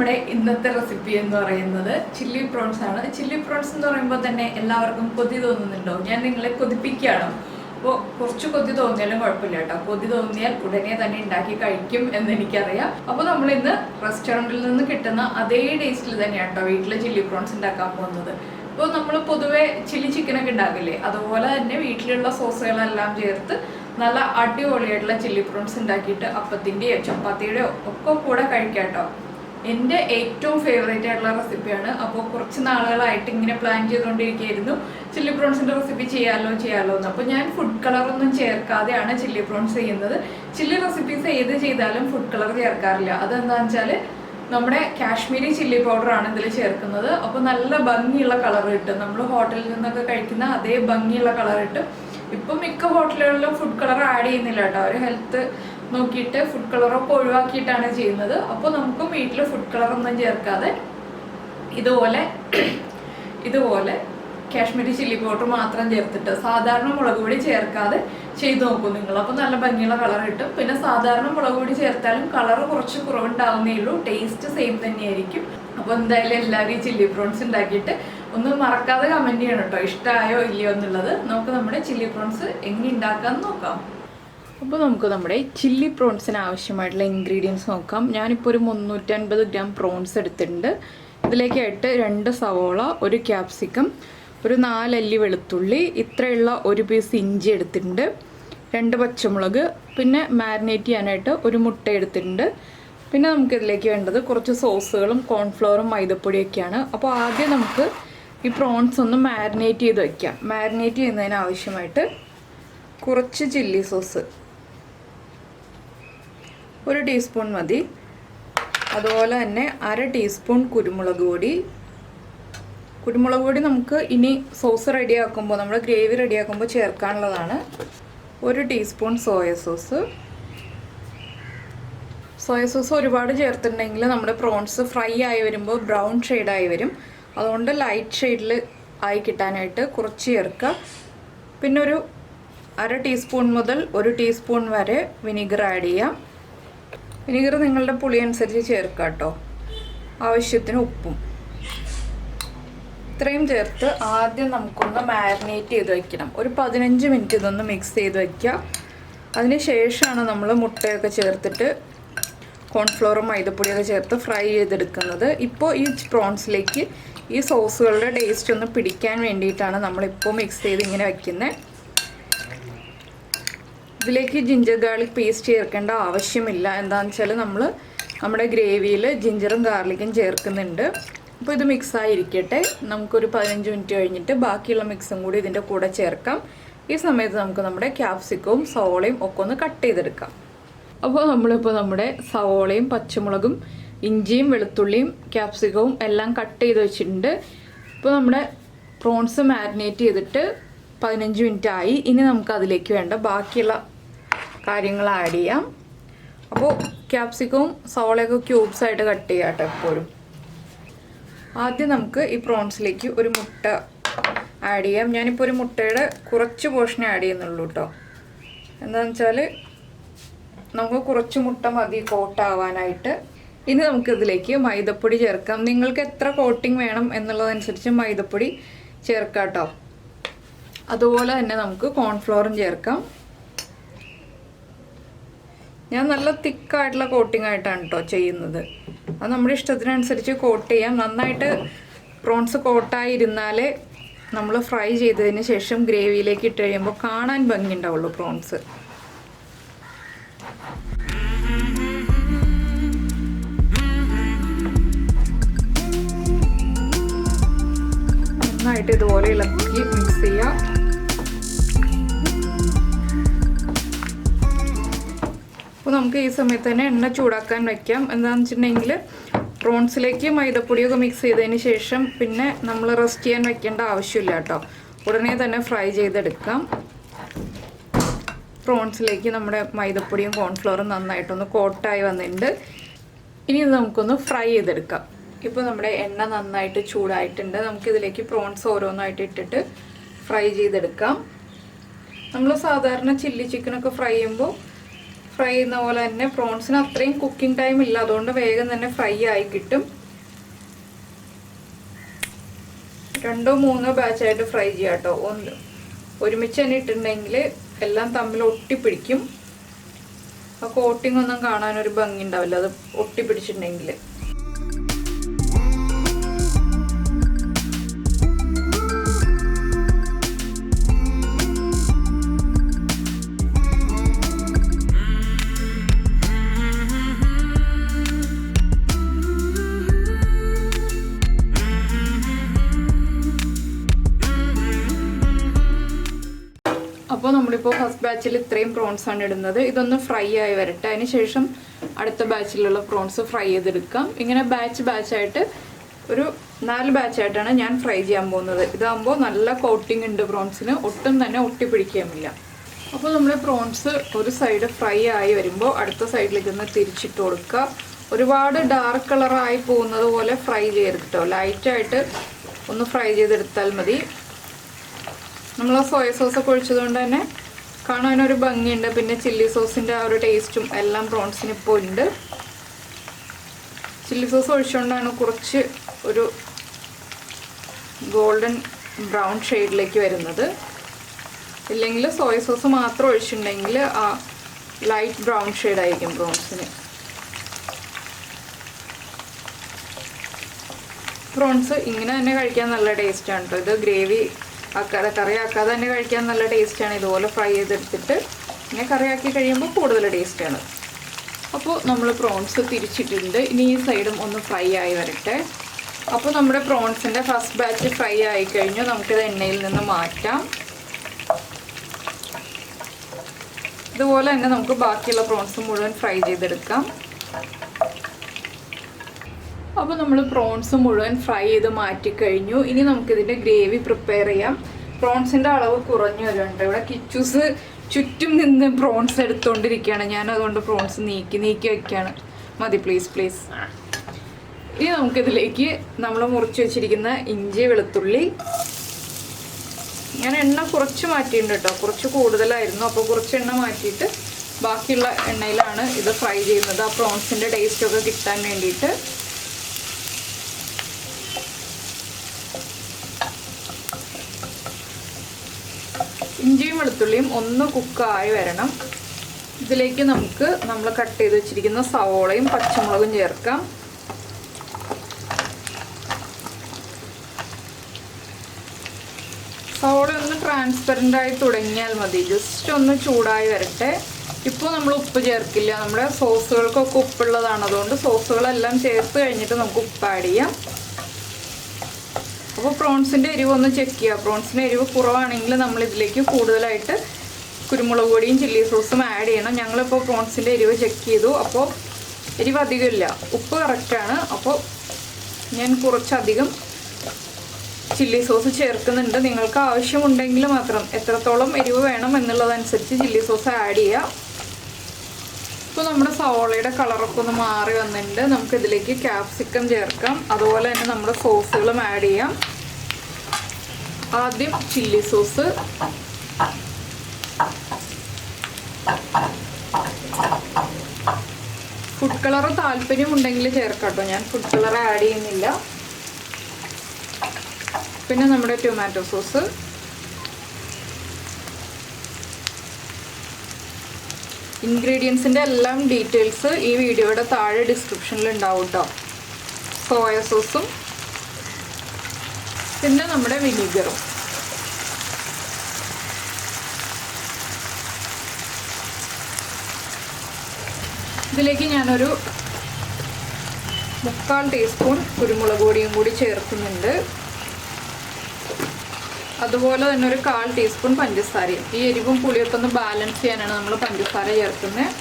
നമ്മുടെ ഇന്നത്തെ റെസിപ്പി എന്ന് പറയുന്നത് ചില്ലി പ്രോൺസ് ആണ്. ചില്ലി പ്രോൺസ് എന്ന് പറയുമ്പോൾ തന്നെ എല്ലാവർക്കും കൊതി തോന്നുന്നുണ്ടോ? ഞാൻ നിങ്ങളെ കൊതിപ്പിക്കുകയാണോ? അപ്പോൾ കുറച്ച് കൊതി തോന്നിയാലും കുഴപ്പമില്ല കേട്ടോ. കൊതി തോന്നിയാൽ ഉടനെ തന്നെ ഉണ്ടാക്കി കഴിക്കും എന്ന് എനിക്കറിയാം. അപ്പോൾ നമ്മൾ ഇന്ന് റെസ്റ്റോറൻറ്റിൽ നിന്ന് കിട്ടുന്ന അതേ ടേസ്റ്റിൽ തന്നെയാണ് കേട്ടോ വീട്ടിൽ ചില്ലി പ്രോൺസ് ഉണ്ടാക്കാൻ പോകുന്നത്. ഇപ്പോൾ നമ്മൾ പൊതുവെ ചില്ലി ചിക്കനൊക്കെ ഉണ്ടാക്കില്ലേ, അതുപോലെ തന്നെ വീട്ടിലുള്ള സോസുകളെല്ലാം ചേർത്ത് നല്ല അടിപൊളിയായിട്ടുള്ള ചില്ലി പ്രോൺസ് ഉണ്ടാക്കിയിട്ട് അപ്പത്തിൻ്റെയോ ചപ്പാത്തിയുടെയോ ഒക്കെ കൂടെ കഴിക്കാം കേട്ടോ. എൻ്റെ ഏറ്റവും ഫേവറേറ്റ് ആയിട്ടുള്ള റെസിപ്പിയാണ്. അപ്പോൾ കുറച്ച് നാളുകളായിട്ട് ഇങ്ങനെ പ്ലാൻ ചെയ്തുകൊണ്ടിരിക്കുകയായിരുന്നു ചില്ലി പ്രോൺസിൻ്റെ റെസിപ്പി ചെയ്യാമല്ലോ എന്ന്. അപ്പോൾ ഞാൻ ഫുഡ് കളറൊന്നും ചേർക്കാതെയാണ് ചില്ലി പ്രോൺസ് ചെയ്യുന്നത്. ചില്ലി റെസിപ്പീസ് ഏത് ചെയ്താലും ഫുഡ് കളർ ചേർക്കാറില്ല. അതെന്താണെന്ന് വെച്ചാൽ നമ്മുടെ കാശ്മീരി ചില്ലി പൗഡറാണ് ഇതിൽ ചേർക്കുന്നത്. അപ്പോൾ നല്ല ഭംഗിയുള്ള കളർ കിട്ടും. നമ്മൾ ഹോട്ടലിൽ നിന്നൊക്കെ കഴിക്കുന്ന അതേ ഭംഗിയുള്ള കളർ കിട്ടും. ഇപ്പം മിക്ക ഹോട്ടലുകളിലും ഫുഡ് കളർ ആഡ് ചെയ്യുന്നില്ല കേട്ടോ. അവർ ഹെൽത്ത് നോക്കിയിട്ട് ഫുഡ് കളറൊക്കെ ഒഴിവാക്കിയിട്ടാണ് ചെയ്യുന്നത്. അപ്പോൾ നമുക്കും വീട്ടിൽ ഫുഡ് കളറൊന്നും ചേർക്കാതെ ഇതുപോലെ കാശ്മീരി ചില്ലി പൗഡർ മാത്രം ചേർത്തിട്ട് സാധാരണ മുളക് പൊടി ചേർക്കാതെ ചെയ്ത് നോക്കും നിങ്ങൾ. അപ്പോൾ നല്ല ഭംഗിയുള്ള കളർ കിട്ടും. പിന്നെ സാധാരണ മുളക് പൊടി ചേർത്താലും കളർ കുറച്ച് കുറവുണ്ടാവുന്നേ ഉള്ളൂ, ടേസ്റ്റ് സെയിം തന്നെയായിരിക്കും. അപ്പോൾ എന്തായാലും എല്ലാവരും ഈ ചില്ലി പ്രോൺസ് ഉണ്ടാക്കിയിട്ട് ഒന്നും മറക്കാതെ കമൻറ്റ് ചെയ്യണം കേട്ടോ, ഇഷ്ടമായോ ഇല്ലയോ എന്നുള്ളത്. നമുക്ക് നമ്മുടെ ചില്ലി പ്രോൺസ് എങ്ങനെ ഉണ്ടാക്കാമെന്ന് നോക്കാം. അപ്പോൾ നമുക്ക് നമ്മുടെ ചില്ലി പ്രോൺസിന് ആവശ്യമായിട്ടുള്ള ഇൻഗ്രീഡിയൻസ് നോക്കാം. ഞാനിപ്പോൾ ഒരു 350 ഗ്രാം പ്രോൺസ് എടുത്തിട്ടുണ്ട്. ഇതിലേക്കായിട്ട് 2 സവോള, 1 ക്യാപ്സിക്കം, ഒരു 4 അല്ലി വെളുത്തുള്ളി, ഇത്രയുള്ള 1 പീസ് ഇഞ്ചി എടുത്തിട്ടുണ്ട്, 2 പച്ചമുളക്, പിന്നെ മാരിനേറ്റ് ചെയ്യാനായിട്ട് 1 മുട്ട എടുത്തിട്ടുണ്ട്. പിന്നെ നമുക്കിതിലേക്ക് വേണ്ടത് കുറച്ച് സോസുകളും കോൺഫ്ലവറും മൈദപ്പൊടിയൊക്കെയാണ്. അപ്പോൾ ആദ്യം നമുക്ക് ഈ പ്രോൺസ് ഒന്ന് മാരിനേറ്റ് ചെയ്ത് വയ്ക്കാം. മാരിനേറ്റ് ചെയ്യുന്നതിന് ആവശ്യമായിട്ട് കുറച്ച് ചില്ലി സോസ് 1 ടീസ്പൂൺ മതി. അതുപോലെ തന്നെ 1/2 ടീസ്പൂൺ കുരുമുളക് പൊടി നമുക്ക് ഇനി സോസ് റെഡിയാക്കുമ്പോൾ, നമ്മുടെ ഗ്രേവി റെഡിയാക്കുമ്പോൾ ചേർക്കാനുള്ളതാണ്. 1 ടീസ്പൂൺ സോയ സോസ് ഒരുപാട് ചേർത്തിട്ടുണ്ടെങ്കിൽ നമ്മുടെ പ്രോൺസ് ഫ്രൈ ആയി വരുമ്പോൾ ബ്രൗൺ ഷെയ്ഡായി വരും. അതുകൊണ്ട് ലൈറ്റ് ഷെയ്ഡിൽ ആയി കിട്ടാനായിട്ട് കുറച്ച് ചേർക്കുക. പിന്നെ ഒരു 1/2 ടീസ്പൂൺ മുതൽ 1 ടീസ്പൂൺ വരെ വിനീഗർ ആഡ് ചെയ്യാം. വിനീഗർ നിങ്ങളുടെ പുളി അനുസരിച്ച് ചേർക്കുക കേട്ടോ. ആവശ്യത്തിന് ഉപ്പും ഇത്രയും ചേർത്ത് ആദ്യം നമുക്കൊന്ന് മാരിനേറ്റ് ചെയ്ത് വയ്ക്കണം. ഒരു 15 മിനിറ്റ് ഇതൊന്ന് മിക്സ് ചെയ്ത് വയ്ക്കുക. അതിന് ശേഷമാണ് നമ്മൾ മുട്ടയൊക്കെ ചേർത്തിട്ട് കോൺഫ്ലോറും മൈദപ്പൊടിയൊക്കെ ചേർത്ത് ഫ്രൈ ചെയ്തെടുക്കുന്നത്. ഇപ്പോൾ ഈ പ്രോൺസിലേക്ക് ഈ സോസുകളുടെ ടേസ്റ്റ് ഒന്ന് പിടിക്കാൻ വേണ്ടിയിട്ടാണ് നമ്മളിപ്പോൾ മിക്സ് ചെയ്ത് ഇങ്ങനെ വയ്ക്കുന്നത്. ഇതിലേക്ക് ജിഞ്ചർ ഗാർലിക് പേസ്റ്റ് ചേർക്കേണ്ട ആവശ്യമില്ല. എന്താണെന്ന് വെച്ചാൽ നമ്മൾ നമ്മുടെ ഗ്രേവിയിൽ ജിഞ്ചറും ഗാർലിക്കും ചേർക്കുന്നുണ്ട്. അപ്പോൾ ഇത് മിക്സായിരിക്കട്ടെ. നമുക്കൊരു 15 മിനിറ്റ് കഴിഞ്ഞിട്ട് ബാക്കിയുള്ള മിക്സും കൂടി ഇതിൻ്റെ കൂടെ ചേർക്കാം. ഈ സമയത്ത് നമുക്ക് നമ്മുടെ ക്യാപ്സിക്കവും സവോളയും ഒക്കെ ഒന്ന് കട്ട് ചെയ്തെടുക്കാം. അപ്പോൾ നമ്മളിപ്പോൾ നമ്മുടെ സവോളയും പച്ചമുളകും ഇഞ്ചിയും വെളുത്തുള്ളിയും ക്യാപ്സിക്കവും എല്ലാം കട്ട് ചെയ്ത് വെച്ചിട്ടുണ്ട്. ഇപ്പോൾ നമ്മുടെ പ്രോൺസ് മാരിനേറ്റ് ചെയ്തിട്ട് 15 മിനിറ്റ് ആയി. ഇനി നമുക്ക് അതിലേക്ക് വേണ്ട ബാക്കിയുള്ള കാര്യങ്ങൾ ആഡ് ചെയ്യാം. അപ്പോൾ ക്യാപ്സിക്കവും സവോളയൊക്കെ ക്യൂബ്സ് ആയിട്ട് കട്ട് ചെയ്യാം കേട്ടോ എപ്പോഴും. ആദ്യം നമുക്ക് ഈ പ്രോൺസിലേക്ക് ഒരു മുട്ട ആഡ് ചെയ്യാം. ഞാനിപ്പോൾ ഒരു മുട്ടയുടെ കുറച്ച് പോർഷനെ ആഡ് ചെയ്യുന്നുള്ളൂ കേട്ടോ. എന്താണെന്ന് വെച്ചാൽ നമുക്ക് കുറച്ച് മുട്ട മതി കോട്ടാവാനായിട്ട്. ഇനി നമുക്കിതിലേക്ക് മൈദപ്പൊടി ചേർക്കാം. നിങ്ങൾക്ക് എത്ര കോട്ടിങ് വേണം എന്നുള്ളതനുസരിച്ച് മൈദപ്പൊടി ചേർക്കാം കേട്ടോ. അതുപോലെ തന്നെ നമുക്ക് കോൺഫ്ലവറും ചേർക്കാം. ഞാൻ നല്ല തിക്കായിട്ടുള്ള കോട്ടിംഗ് ആയിട്ടാണ് കേട്ടോ ചെയ്യുന്നത്. അത് നമ്മുടെ ഇഷ്ടത്തിനനുസരിച്ച് കോട്ട് ചെയ്യാം. നന്നായിട്ട് പ്രോൺസ് കോട്ടായിരുന്നാലേ നമ്മൾ ഫ്രൈ ചെയ്തതിന് ശേഷം ഗ്രേവിയിലേക്ക് ഇട്ട് കഴിയുമ്പോൾ കാണാൻ ഭംഗി ഉണ്ടാവുള്ളൂ പ്രോൺസ്. നന്നായിട്ട് ഇതുപോലെ ഇളക്കി മിക്സ് ചെയ്യാം. അപ്പോൾ നമുക്ക് ഈ സമയത്ത് തന്നെ എണ്ണ ചൂടാക്കാൻ വയ്ക്കാം. എന്താണെന്ന് വെച്ചിട്ടുണ്ടെങ്കിൽ പ്രോൺസിലേക്ക് മൈദപ്പൊടിയൊക്കെ മിക്സ് ചെയ്തതിന് ശേഷം പിന്നെ നമ്മൾ റെസ്റ്റ് ചെയ്യാൻ വെക്കേണ്ട ആവശ്യമില്ല കേട്ടോ. ഉടനെ തന്നെ ഫ്രൈ ചെയ്തെടുക്കാം. പ്രോൺസിലേക്ക് നമ്മുടെ മൈദപ്പൊടിയും കോൺഫ്ലവറും നന്നായിട്ടൊന്ന് കോട്ടായി വന്നിട്ടുണ്ട്. ഇനി ഇത് നമുക്കൊന്ന് ഫ്രൈ ചെയ്തെടുക്കാം. ഇപ്പോൾ നമ്മുടെ എണ്ണ നന്നായിട്ട് ചൂടായിട്ടുണ്ട്. നമുക്കിതിലേക്ക് പ്രോൺസ് ഓരോന്നായിട്ട് ഇട്ടിട്ട് ഫ്രൈ ചെയ്തെടുക്കാം. നമ്മൾ സാധാരണ ചില്ലി ചിക്കനൊക്കെ ഫ്രൈ ചെയ്യുമ്പോൾ ഫ്രൈ ചെയ്യുന്ന പോലെ തന്നെ പ്രോൺസിന് അത്രയും കുക്കിംഗ് ടൈം ഇല്ല, അതുകൊണ്ട് വേഗം തന്നെ ഫ്രൈ ആയി കിട്ടും. 2-3 ബാച്ചായിട്ട് ഫ്രൈ ചെയ്യാം കേട്ടോ. ഒരുമിച്ച് തന്നെ ഇട്ടിട്ടുണ്ടെങ്കിൽ എല്ലാം തമ്മിൽ ഒട്ടിപ്പിടിക്കും. ആ കോട്ടിംഗ് ഒന്നും കാണാനൊരു ഭംഗി ഉണ്ടാവില്ല അത് ഒട്ടിപ്പിടിച്ചിട്ടുണ്ടെങ്കിൽ. അപ്പോൾ നമ്മളിപ്പോൾ ഫസ്റ്റ് ബാച്ചിൽ ഇത്രയും പ്രോൺസ് ആണ് ഇടുന്നത്. ഇതൊന്ന് ഫ്രൈ ആയി വരട്ടെ. അതിന് ശേഷം അടുത്ത ബാച്ചിലുള്ള പ്രോൺസ് ഫ്രൈ ചെയ്തെടുക്കാം. ഇങ്ങനെ ബാച്ചായിട്ട് ഒരു 4 ബാച്ചായിട്ടാണ് ഞാൻ ഫ്രൈ ചെയ്യാൻ പോകുന്നത്. ഇതാകുമ്പോൾ നല്ല കോട്ടിംഗ് ഉണ്ട് പ്രോൺസിന്, ഒട്ടും തന്നെ ഒട്ടിപ്പിടിക്കാമില്ല. അപ്പോൾ നമ്മൾ പ്രോൺസ് ഒരു സൈഡ് ഫ്രൈ ആയി വരുമ്പോൾ അടുത്ത സൈഡിലേക്ക് ഒന്ന് തിരിച്ചിട്ട് കൊടുക്കുക. ഒരുപാട് ഡാർക്ക് കളറായി പോകുന്നത് പോലെ ഫ്രൈ ചെയ്യരുത് കേട്ടോ. ലൈറ്റായിട്ട് ഒന്ന് ഫ്രൈ ചെയ്തെടുത്താൽ മതി. നമ്മൾ സോയ സോസൊക്കെ ഒഴിച്ചതുകൊണ്ട് തന്നെ കാണാനൊരു ഭംഗിയുണ്ട്. പിന്നെ ചില്ലി സോസിൻ്റെ ആ ഒരു ടേസ്റ്റും എല്ലാം പ്രോൺസിന് ഇപ്പോൾ ഉണ്ട്. ചില്ലി സോസ് ഒഴിച്ചുകൊണ്ടാണ് കുറച്ച് ഒരു ഗോൾഡൻ ബ്രൗൺ ഷെയ്ഡിലേക്ക് വരുന്നത്. ഇല്ലെങ്കിൽ സോയ സോസ് മാത്രം ഒഴിച്ചിട്ടുണ്ടെങ്കിൽ ആ ലൈറ്റ് ബ്രൗൺ ഷെയ്ഡായിരിക്കും പ്രോൺസിന്. പ്രോൺസ് ഇങ്ങനെ തന്നെ കഴിക്കാൻ നല്ല ടേസ്റ്റാണ് കേട്ടോ. ഇത് ഗ്രേവി ആക്കാതെ കറിയാക്കാതെ തന്നെ കഴിക്കാൻ നല്ല ടേസ്റ്റാണ്. ഇതുപോലെ ഫ്രൈ ചെയ്തെടുത്തിട്ട് ഇങ്ങനെ കറിയാക്കി കഴിയുമ്പോൾ കൂടുതൽ ടേസ്റ്റാണ്. അപ്പോൾ നമ്മൾ പ്രോൺസ് തിരിച്ചിട്ടുണ്ട്. ഇനി ഈ സൈഡും ഒന്ന് ഫ്രൈ ആയി വരട്ടെ. അപ്പോൾ നമ്മുടെ പ്രോൺസിൻ്റെ ഫസ്റ്റ് ബാച്ച് ഫ്രൈ ആയി കഴിഞ്ഞു. നമുക്കിത് എണ്ണയിൽ നിന്ന് മാറ്റാം. ഇതുപോലെ തന്നെ നമുക്ക് ബാക്കിയുള്ള പ്രോൺസ് മുഴുവൻ ഫ്രൈ ചെയ്തെടുക്കാം. അപ്പോൾ നമ്മൾ പ്രോൺസ് മുഴുവൻ ഫ്രൈ ചെയ്ത് മാറ്റിക്കഴിഞ്ഞു. ഇനി നമുക്കിതിൻ്റെ ഗ്രേവി പ്രിപ്പയർ ചെയ്യാം. പ്രോൺസിൻ്റെ അളവ് കുറഞ്ഞു വരുന്നുണ്ട്. ഇവിടെ കിച്ചൂസ് ചുറ്റും നിന്ന് പ്രോൺസ് എടുത്തുകൊണ്ടിരിക്കുകയാണ്. ഞാൻ അതുകൊണ്ട് പ്രോൺസ് നീക്കി വയ്ക്കുകയാണ്. മതി പ്ലീസ്. ഇനി നമുക്കിതിലേക്ക് നമ്മൾ മുറിച്ച് വെച്ചിരിക്കുന്ന ഇഞ്ചി വെളുത്തുള്ളി, ഞാൻ എണ്ണ കുറച്ച് മാറ്റിയിട്ടുണ്ട് കേട്ടോ. കുറച്ച് കൂടുതലായിരുന്നു. അപ്പോൾ കുറച്ച് എണ്ണ മാറ്റിയിട്ട് ബാക്കിയുള്ള എണ്ണയിലാണ് ഇത് ഫ്രൈ ചെയ്യുന്നത്. ആ പ്രോൺസിൻ്റെ ടേസ്റ്റൊക്കെ കിട്ടാൻ വേണ്ടിയിട്ട്. ഇഞ്ചിയും വെളുത്തുള്ളിയും ഒന്ന് കുക്കായി വരണം. ഇതിലേക്ക് നമ്മൾ കട്ട് ചെയ്ത് വെച്ചിരിക്കുന്ന സവോളയും പച്ചമുളകും ചേർക്കാം. സവോള ഒന്ന് ട്രാൻസ്പെറൻ്റ് ആയി തുടങ്ങിയാൽ മതി. ജസ്റ്റ് ഒന്ന് ചൂടായി വരട്ടെ. ഇപ്പോൾ നമ്മൾ ഉപ്പ് ചേർക്കില്ല. നമ്മുടെ സോസുകൾക്കൊക്കെ ഉപ്പുള്ളതാണ്. അതുകൊണ്ട് സോസുകളെല്ലാം ചേർത്ത് കഴിഞ്ഞിട്ട് നമുക്ക് ഉപ്പ് ആഡ് ചെയ്യാം. അപ്പോൾ പ്രോൺസിൻ്റെ എരിവ് ഒന്ന് ചെക്ക് ചെയ്യുക. പ്രോൺസിൻ്റെ എരിവ് കുറവാണെങ്കിൽ നമ്മൾ ഇതിലേക്ക് കൂടുതലായിട്ട് കുരുമുളക് പൊടിയും ചില്ലി സോസും ആഡ് ചെയ്യണം. ഞങ്ങളിപ്പോൾ പ്രോൺസിൻ്റെ എരിവ് ചെക്ക് ചെയ്തു. അപ്പോൾ എരിവ് അധികമില്ല, ഉപ്പ് കറക്റ്റാണ്. അപ്പോൾ ഞാൻ കുറച്ചധികം ചില്ലി സോസ് ചേർക്കുന്നുണ്ട്. നിങ്ങൾക്ക് ആവശ്യമുണ്ടെങ്കിൽ മാത്രം എത്രത്തോളം എരിവ് വേണം എന്നുള്ളതനുസരിച്ച് ചില്ലി സോസ് ആഡ് ചെയ്യുക. ഇപ്പോൾ നമ്മുടെ സവോളയുടെ കളറൊക്കെ ഒന്ന് മാറി വന്നിട്ടുണ്ട്. നമുക്കിതിലേക്ക് ക്യാപ്സിക്കം ചേർക്കാം. അതുപോലെ തന്നെ നമ്മുടെ സോസുകളും ആഡ് ചെയ്യാം. ആദ്യം ചില്ലി സോസ്, ഫുഡ് കളർ താല്പര്യമുണ്ടെങ്കിൽ ചേർക്കാം കേട്ടോ. ഞാൻ ഫുഡ് കളർ ആഡ് ചെയ്യുന്നില്ല. പിന്നെ നമ്മുടെ ടൊമാറ്റോ സോസ്, ഇൻഗ്രീഡിയൻസിൻ്റെ എല്ലാം ഡീറ്റെയിൽസ് ഈ വീഡിയോയുടെ താഴെ ഡിസ്ക്രിപ്ഷനിൽ ഉണ്ടാവും കേട്ടോ. സോയ സോസും പിന്നെ നമ്മുടെ വിനീഗറും. ഇതിലേക്ക് ഞാനൊരു 3/4 ടീസ്പൂൺ കുരുമുളക് പൊടിയും കൂടി ചേർക്കുന്നുണ്ട്. അതുപോലെ തന്നെ ഒരു 1/4 ടീസ്പൂൺ പഞ്ചസാരയും. ഈ എരിവും പുളിയൊക്കെ ഒന്ന് ബാലൻസ് ചെയ്യാനാണ് നമ്മൾ പഞ്ചസാര ചേർക്കുന്നത്.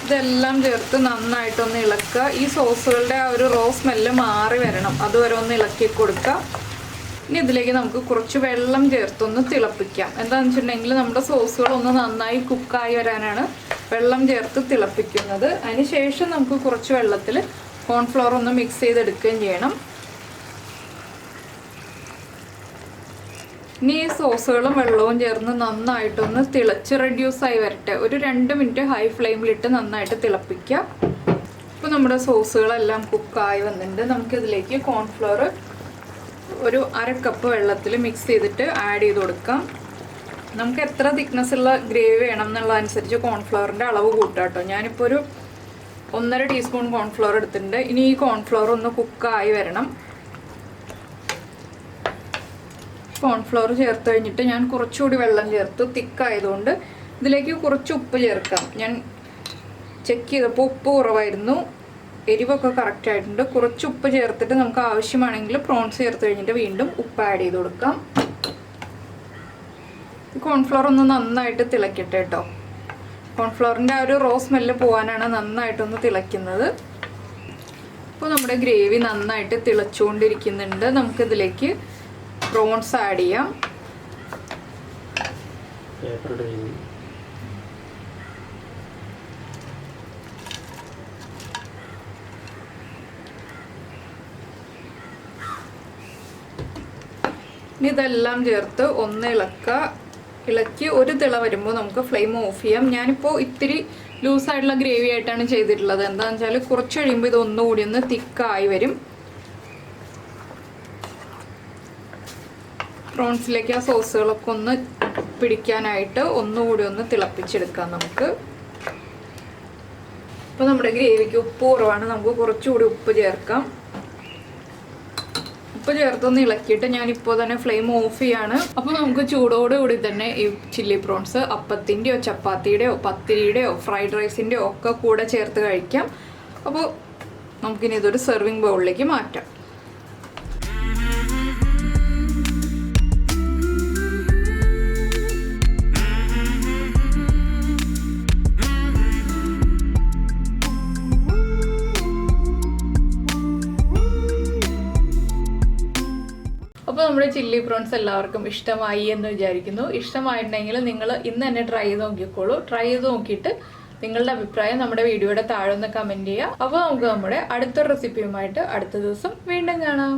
ഇതെല്ലാം ചേർത്ത് നന്നായിട്ടൊന്ന് ഇളക്കുക. ഈ സോസുകളുടെ ആ ഒരു റോ സ്മെല്ല് മാറി വരണം, അതുവരെ ഒന്ന് ഇളക്കി കൊടുക്കുക. ഇനി ഇതിലേക്ക് നമുക്ക് കുറച്ച് വെള്ളം ചേർത്തൊന്ന് തിളപ്പിക്കാം. എന്താണെന്ന് വെച്ചിട്ടുണ്ടെങ്കിൽ നമ്മുടെ സോസുകളൊന്ന് നന്നായി കുക്കായി വരാനാണ് വെള്ളം ചേർത്ത് തിളപ്പിക്കുന്നത്. അതിന് ശേഷം നമുക്ക് കുറച്ച് വെള്ളത്തിൽ കോൺഫ്ലവർ ഒന്ന് മിക്സ് ചെയ്തെടുക്കുകയും ചെയ്യണം. ഇനി ഈ സോസുകളും വെള്ളവും ചേർന്ന് നന്നായിട്ടൊന്ന് തിളച്ച് റെഡ്യൂസായി വരട്ടെ. ഒരു 2 മിനിറ്റ് ഹൈ ഫ്ലെയിമിലിട്ട് നന്നായിട്ട് തിളപ്പിക്കുക. ഇപ്പോൾ നമ്മുടെ സോസുകളെല്ലാം കുക്കായി വന്നിട്ടുണ്ട്. നമുക്കിതിലേക്ക് കോൺഫ്ലവർ ഒരു 1/2 കപ്പ് വെള്ളത്തിൽ മിക്സ് ചെയ്തിട്ട് ആഡ് ചെയ്ത് കൊടുക്കാം. നമുക്ക് എത്ര തിക്നെസ് ഉള്ള ഗ്രേവി വേണം എന്നുള്ളതനുസരിച്ച് കോൺഫ്ലവറിൻ്റെ അളവ് കൂട്ടാം കേട്ടോ. ഞാനിപ്പോൾ ഒരു 1.5 ടീസ്പൂൺ കോൺഫ്ലവർ എടുത്തിട്ടുണ്ട്. ഇനി ഈ കോൺഫ്ലവർ ഒന്ന് കുക്കായി വരണം. കോൺഫ്ലവർ ചേർത്ത് കഴിഞ്ഞിട്ട് ഞാൻ കുറച്ചുകൂടി വെള്ളം ചേർത്ത് തിക്കായതുകൊണ്ട് ഇതിലേക്ക് കുറച്ച് ഉപ്പ് ചേർക്കാം. ഞാൻ ചെക്ക് ചെയ്തപ്പോൾ ഉപ്പ് കുറവായിരുന്നു, എരിവൊക്കെ കറക്റ്റ് ആയിട്ടുണ്ട്. കുറച്ച് ഉപ്പ് ചേർത്തിട്ട് നമുക്ക് ആവശ്യമാണെങ്കിൽ പ്രോൺസ് ചേർത്ത് കഴിഞ്ഞിട്ട് വീണ്ടും ഉപ്പ് ആഡ് ചെയ്ത് കൊടുക്കാം. കോൺഫ്ലവർ ഒന്ന് നന്നായിട്ട് തിളക്കട്ടെ കേട്ടോ. കോൺഫ്ലവറിൻ്റെ ആ ഒരു റോ സ്മെല്ല് പോകാനാണ് നന്നായിട്ടൊന്ന് തിളയ്ക്കുന്നത്. അപ്പോൾ നമ്മുടെ ഗ്രേവി നന്നായിട്ട് തിളച്ചുകൊണ്ടിരിക്കുന്നുണ്ട്. നമുക്കിതിലേക്ക് പ്രോൺസ് ആഡ് ചെയ്യാം. ഇനി ഇതെല്ലാം ചേർത്ത് ഒന്ന് ഇളക്കി ഒരു തിള വരുമ്പോൾ നമുക്ക് ഫ്ലെയിം ഓഫ് ചെയ്യാം. ഞാനിപ്പോൾ ഇത്തിരി ലൂസായിട്ടുള്ള ഗ്രേവി ആയിട്ടാണ് ചെയ്തിട്ടുള്ളത്. എന്താണെന്ന് വെച്ചാൽ കുറച്ച് കഴിയുമ്പോൾ ഇത് ഒന്നുകൂടി ഒന്ന് തിക്കായി വരും. പ്രോൺസിലേക്ക് ആ സോസുകളൊക്കെ ഒന്ന് പിടിക്കാനായിട്ട് ഒന്നുകൂടി ഒന്ന് തിളപ്പിച്ചെടുക്കാം നമുക്ക്. ഇപ്പോൾ നമ്മുടെ ഗ്രേവിക്ക് ഉപ്പ് കുറവാണ്, നമുക്ക് കുറച്ചുകൂടി ഉപ്പ് ചേർക്കാം. ഉപ്പ് ചേർത്തൊന്ന് ഇളക്കിയിട്ട് ഞാനിപ്പോൾ തന്നെ ഫ്ലെയിം ഓഫ് ചെയ്യാണ്. അപ്പോൾ നമുക്ക് ചൂടോടുകൂടി തന്നെ ഈ ചില്ലി പ്രോൺസ് അപ്പത്തിൻ്റെയോ ചപ്പാത്തിയുടെയോ പത്തിരിയുടെയോ ഫ്രൈഡ് റൈസിൻ്റെയോ ഒക്കെ കൂടെ ചേർത്ത് കഴിക്കാം. അപ്പോൾ നമുക്കിനി ഇതൊരു സെർവിങ് ബൗളിലേക്ക് മാറ്റാം. അപ്പോൾ നമ്മുടെ ചില്ലി പ്രോൺസ് എല്ലാവർക്കും ഇഷ്ടമായി എന്ന് വിചാരിക്കുന്നു. ഇഷ്ടമായിട്ടുണ്ടെങ്കിൽ നിങ്ങൾ ഇന്ന് തന്നെ ട്രൈ ചെയ്ത് നോക്കിക്കോളൂ. ട്രൈ ചെയ്ത് നോക്കിയിട്ട് നിങ്ങളുടെ അഭിപ്രായം നമ്മുടെ വീഡിയോയുടെ താഴെ ഒന്ന് കമൻറ്റ് ചെയ്യുക. അപ്പോൾ നമുക്ക് നമ്മുടെ അടുത്ത റെസിപ്പിയുമായിട്ട് അടുത്ത ദിവസം വീണ്ടും കാണാം.